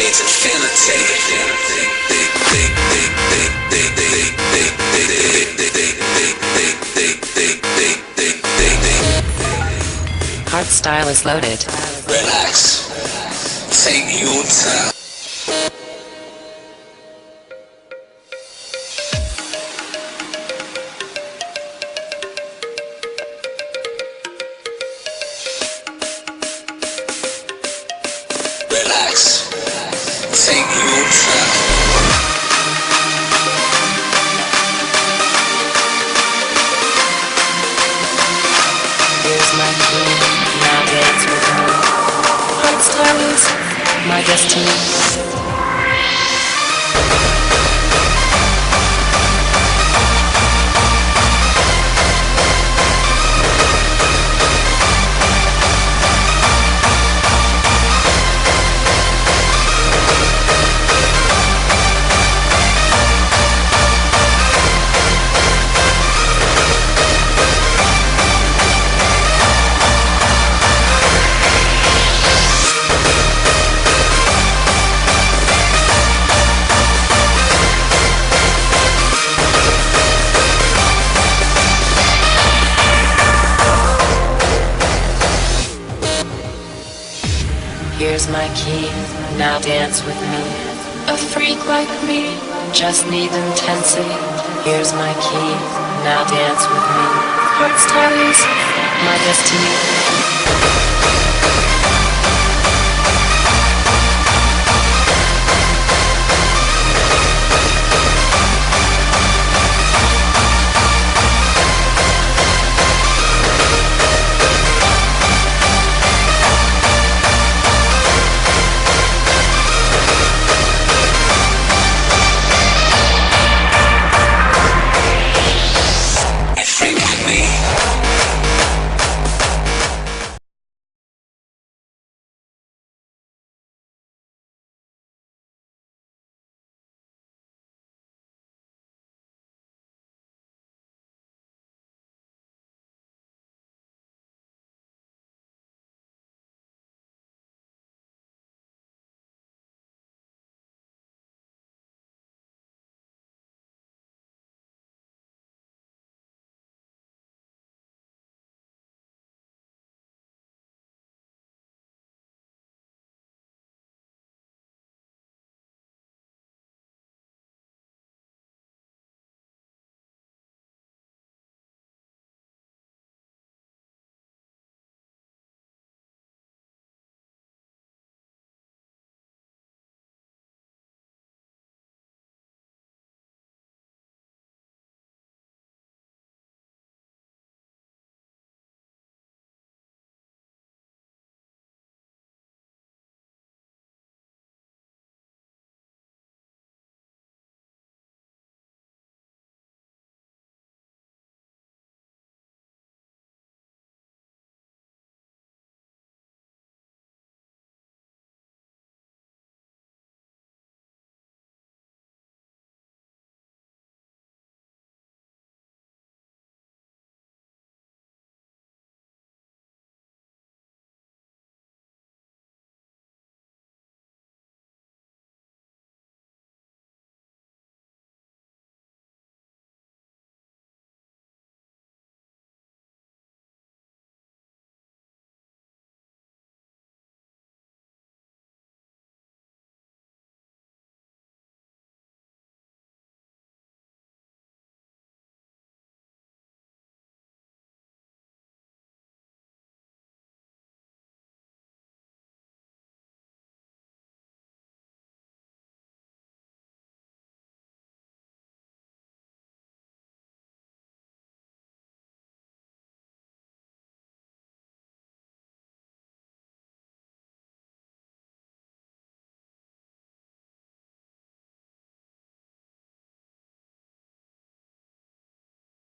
It's infinity. Hardstyle is loaded. Relax. Take your time. Relax. Take your time. Here's my key, now dance with me. Hardstyle is my destiny. Here's my key, now dance with me. A freak like me, just need intensity. Here's my key, now dance with me. Hardstyle is my destiny.